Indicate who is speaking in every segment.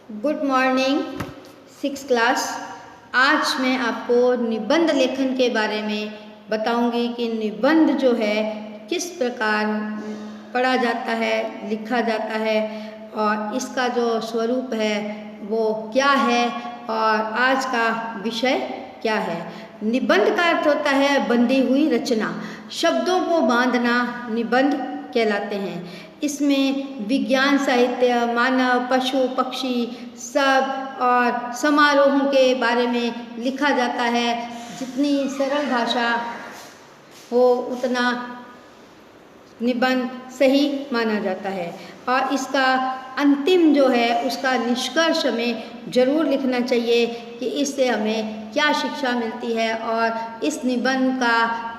Speaker 1: Good morning six class. आज मैं आपको निबंध लेखन के बारे में बताऊंगी कि निबंध जो है किस प्रकार पढ़ा जाता है, लिखा जाता है और इसका जो स्वरूप है वो क्या है और आज का विषय क्या है। निबंध का अर्थ होता है बंधी हुई रचना, शब्दों को बांधना निबंध कहलाते हैं। इसमें विज्ञान, साहित्य, मानव, पशु, पक्षी सब और समारोहों के बारे में लिखा जाता है। जितनी सरल भाषा हो उतना निबंध सही माना जाता है और इसका अंतिम जो है उसका निष्कर्ष हमें जरूर लिखना चाहिए कि इससे हमें क्या शिक्षा मिलती है और इस निबंध का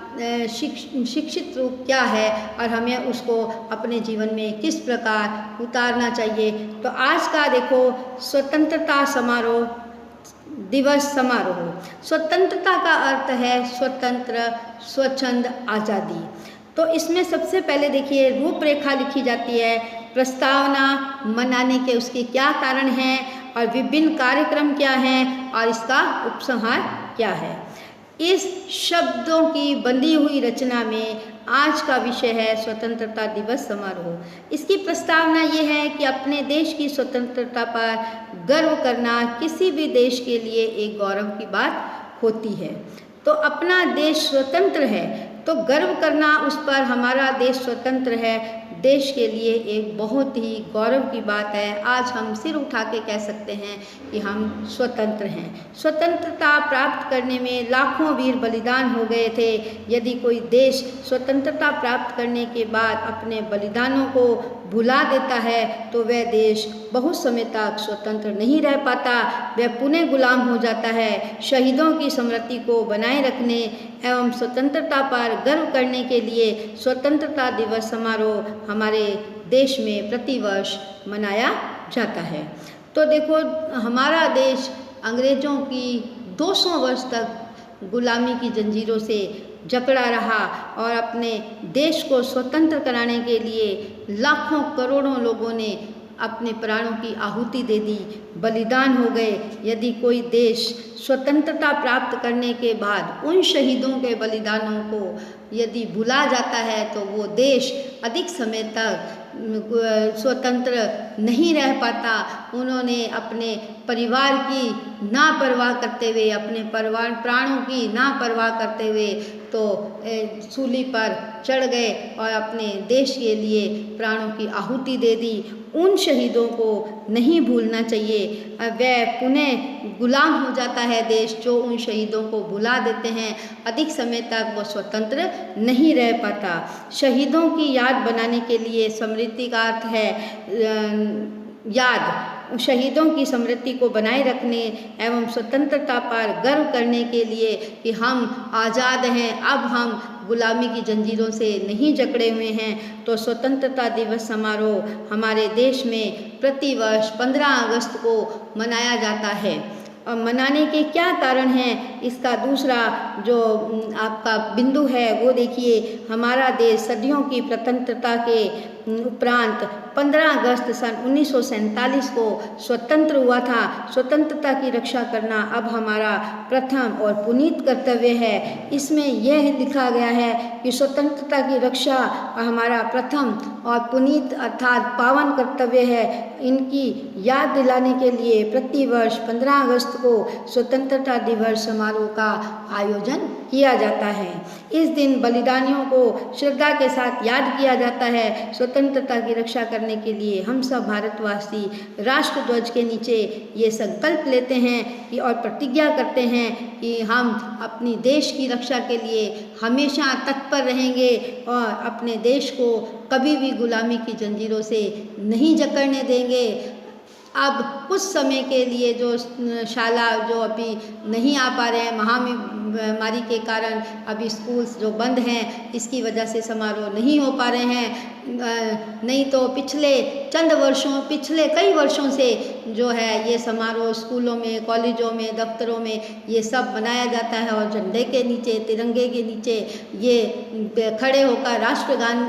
Speaker 1: शिक्षित रूप क्या है और हमें उसको अपने जीवन में किस प्रकार उतारना चाहिए। तो आज का देखो, स्वतंत्रता समारोह दिवस समारोह। स्वतंत्रता का अर्थ है स्वतंत्र, स्वच्छंद, आज़ादी। तो इसमें सबसे पहले देखिए रूपरेखा लिखी जाती है, प्रस्तावना, मनाने के उसके क्या कारण हैं और विभिन्न कार्यक्रम क्या हैं और इसका उपसंहार क्या है। इस शब्दों की बंधी हुई रचना में आज का विषय है स्वतंत्रता दिवस समारोह। इसकी प्रस्तावना ये है कि अपने देश की स्वतंत्रता पर गर्व करना किसी भी देश के लिए एक गौरव की बात होती है। तो अपना देश स्वतंत्र है तो गर्व करना उस पर, हमारा देश स्वतंत्र है, देश के लिए एक बहुत ही गौरव की बात है। आज हम सिर उठा के कह सकते हैं कि हम स्वतंत्र हैं। स्वतंत्रता प्राप्त करने में लाखों वीर बलिदान हो गए थे। यदि कोई देश स्वतंत्रता प्राप्त करने के बाद अपने बलिदानों को भुला देता है तो वह देश बहुत समय तक स्वतंत्र नहीं रह पाता, वह पुनः गुलाम हो जाता है। शहीदों की स्मृति को बनाए रखने एवं स्वतंत्रता पर गर्व करने के लिए स्वतंत्रता दिवस समारोह हमारे देश में प्रतिवर्ष मनाया जाता है। तो देखो, हमारा देश अंग्रेज़ों की 200 वर्ष तक गुलामी की जंजीरों से जकड़ा रहा और अपने देश को स्वतंत्र कराने के लिए लाखों करोड़ों लोगों ने अपने प्राणों की आहुति दे दी, बलिदान हो गए। यदि कोई देश स्वतंत्रता प्राप्त करने के बाद उन शहीदों के बलिदानों को यदि भुला जाता है तो वो देश अधिक समय तक स्वतंत्र नहीं रह पाता। उन्होंने अपने परिवार की नापरवाह करते हुए, अपने परिवार प्राणों की नापरवाह करते हुए तो सूली पर चढ़ गए और अपने देश के लिए प्राणों की आहुति दे दी। उन शहीदों को नहीं भूलना चाहिए। वह पुनः गुलाम हो जाता है देश जो उन शहीदों को भुला देते हैं, अधिक समय तक वो स्वतंत्र नहीं रह पाता। शहीदों की याद बनाने के लिए, स्मृति का अर्थ है याद, शहीदों की स्मृति को बनाए रखने एवं स्वतंत्रता पर गर्व करने के लिए कि हम आज़ाद हैं, अब हम गुलामी की जंजीरों से नहीं जकड़े हुए हैं। तो स्वतंत्रता दिवस समारोह हमारे देश में प्रतिवर्ष 15 अगस्त को मनाया जाता है। और मनाने के क्या कारण हैं, इसका दूसरा जो आपका बिंदु है वो देखिए, हमारा देश सदियों की स्वतंत्रता के उपरांत 15 अगस्त सन 1947 को स्वतंत्र हुआ था। स्वतंत्रता की रक्षा करना अब हमारा प्रथम और पुनीत कर्तव्य है। इसमें यह लिखा गया है कि स्वतंत्रता की रक्षा हमारा प्रथम और पुनीत अर्थात पावन कर्तव्य है। इनकी याद दिलाने के लिए प्रतिवर्ष 15 अगस्त को स्वतंत्रता दिवस समारोह का आयोजन किया जाता है। इस दिन बलिदानियों को श्रद्धा के साथ याद किया जाता है। स्वतंत्रता की रक्षा करने के लिए हम सब भारतवासी राष्ट्र ध्वज के नीचे ये संकल्प लेते हैं कि और प्रतिज्ञा करते हैं कि हम अपनी देश की रक्षा के लिए हमेशा तत्पर रहेंगे और अपने देश को कभी भी गुलामी की जंजीरों से नहीं जकड़ने देंगे। अब कुछ समय के लिए जो शाला जो अभी नहीं आ पा रहे हैं, महामारी के कारण अभी स्कूल्स जो बंद हैं, इसकी वजह से समारोह नहीं हो पा रहे हैं। नहीं तो पिछले कई वर्षों से जो है ये समारोह स्कूलों में, कॉलेजों में, दफ्तरों में ये सब मनाया जाता है और झंडे के नीचे, तिरंगे के नीचे ये खड़े होकर राष्ट्रगान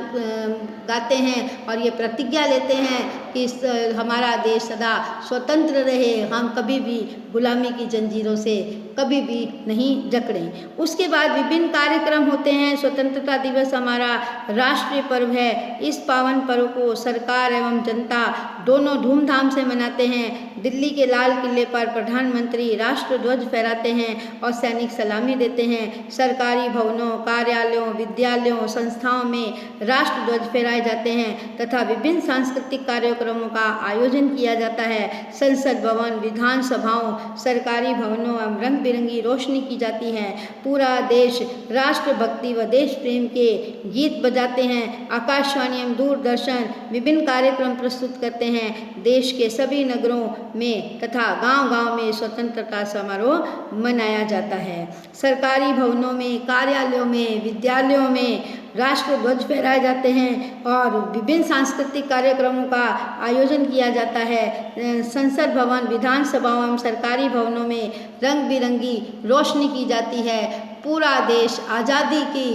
Speaker 1: गाते हैं और ये प्रतिज्ञा लेते हैं कि हमारा देश सदा स्वतंत्र रहे, हम कभी भी गुलामी की जंजीरों से कभी भी नहीं जकड़ें। उसके बाद विभिन्न कार्यक्रम होते हैं। स्वतंत्रता दिवस हमारा राष्ट्रीय पर्व है। इस पावन पर्व को सरकार एवं जनता दोनों धूमधाम से मनाते हैं। दिल्ली के लाल किले पर प्रधानमंत्री राष्ट्र ध्वज फहराते हैं और सैनिक सलामी देते हैं। सरकारी भवनों, कार्यालयों, विद्यालयों, संस्थाओं में राष्ट्र ध्वज फहराए जाते हैं तथा विभिन्न सांस्कृतिक कार्यक्रमों का आयोजन किया जाता है। संसद भवन, विधानसभाओं, सरकारी भवनों एवं रंग बिरंगी रोशनी की जाती है। पूरा देश राष्ट्रभक्ति व देश प्रेम के गीत बजाते हैं। आकाशवाणी एवं दूरदर्शन विभिन्न कार्यक्रम प्रस्तुत करते हैं। देश के सभी नगरों में तथा गांव-गांव में स्वतंत्रता समारोह मनाया जाता है। सरकारी भवनों में, कार्यालयों में, विद्यालयों में राष्ट्र ध्वज फहराए जाते हैं और विभिन्न सांस्कृतिक कार्यक्रमों का आयोजन किया जाता है। संसद भवन, विधानसभाओं एवं सरकारी भवनों में रंग बिरंगी रोशनी की जाती है। पूरा देश आज़ादी की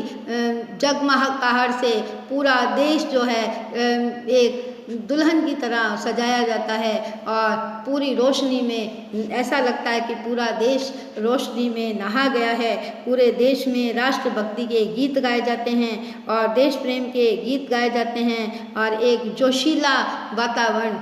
Speaker 1: जगमगाहट से पूरा देश जो है एक दुल्हन की तरह सजाया जाता है और पूरी रोशनी में ऐसा लगता है कि पूरा देश रोशनी में नहा गया है। पूरे देश में राष्ट्रभक्ति के गीत गाए जाते हैं और देश प्रेम के गीत गाए जाते हैं और एक जोशीला वातावरण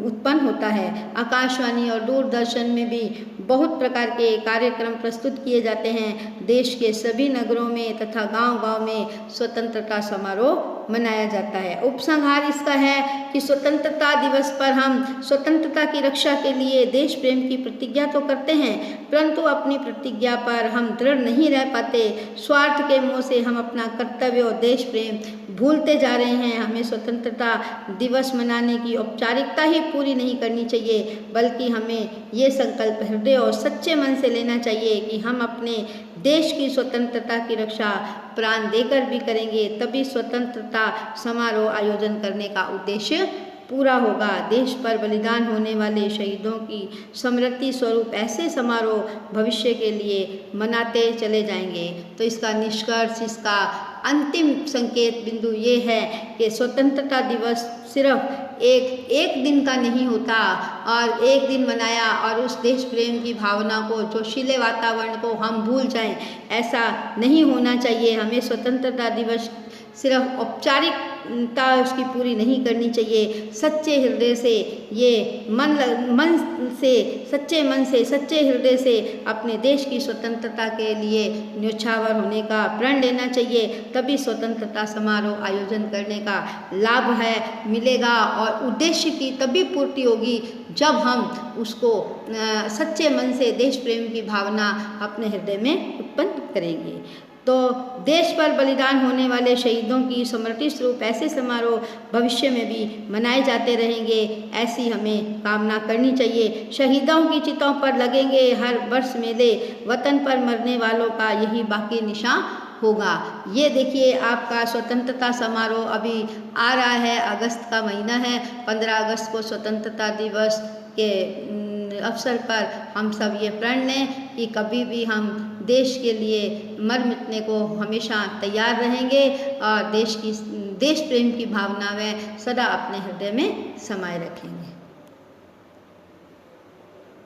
Speaker 1: उत्पन्न होता है। आकाशवाणी और दूरदर्शन में भी बहुत प्रकार के कार्यक्रम प्रस्तुत किए जाते हैं। देश के सभी नगरों में तथा गांव-गांव में स्वतंत्रता समारोह मनाया जाता है। उपसंहार इसका है कि स्वतंत्रता दिवस पर हम स्वतंत्रता की रक्षा के लिए देश प्रेम की प्रतिज्ञा तो करते हैं, परंतु अपनी प्रतिज्ञा पर हम दृढ़ नहीं रह पाते। स्वार्थ के मोह से हम अपना कर्तव्य और देश प्रेम भूलते जा रहे हैं। हमें स्वतंत्रता दिवस मनाने की औपचारिकता ही पूरी नहीं करनी चाहिए, बल्कि हमें ये संकल्प हृदय और सच्चे मन से लेना चाहिए कि हम अपने देश की स्वतंत्रता की रक्षा प्राण देकर भी करेंगे, तभी स्वतंत्रता समारोह आयोजन करने का उद्देश्य पूरा होगा। देश पर बलिदान होने वाले शहीदों की स्मृति स्वरूप ऐसे समारोह भविष्य के लिए मनाते चले जाएंगे। तो इसका निष्कर्ष, इसका अंतिम संकेत बिंदु ये है कि स्वतंत्रता दिवस सिर्फ एक दिन का नहीं होता और एक दिन मनाया और उस देश प्रेम की भावना को, जोशीले वातावरण को हम भूल जाएं, ऐसा नहीं होना चाहिए। हमें स्वतंत्रता दिवस सिर्फ औपचारिकता उसकी पूरी नहीं करनी चाहिए। सच्चे हृदय से ये सच्चे मन से, सच्चे हृदय से अपने देश की स्वतंत्रता के लिए न्योछावर होने का प्रण लेना चाहिए, तभी स्वतंत्रता समारोह आयोजन करने का लाभ मिलेगा और उद्देश्य की तभी पूर्ति होगी जब हम उसको सच्चे मन से देश प्रेम की भावना अपने हृदय में उत्पन्न करेंगे। तो देश पर बलिदान होने वाले शहीदों की स्मृति स्वरूप ऐसे समारोह भविष्य में भी मनाए जाते रहेंगे, ऐसी हमें कामना करनी चाहिए। शहीदों की चितों पर लगेंगे हर वर्ष मेले, वतन पर मरने वालों का यही बाकी निशान होगा। ये देखिए आपका स्वतंत्रता समारोह अभी आ रहा है, अगस्त का महीना है। 15 अगस्त को स्वतंत्रता दिवस के अवसर पर हम सब ये प्रण लें कि कभी भी हम देश के लिए मर मिटने को हमेशा तैयार रहेंगे और देश प्रेम की भावना में सदा अपने हृदय में समाये रखेंगे।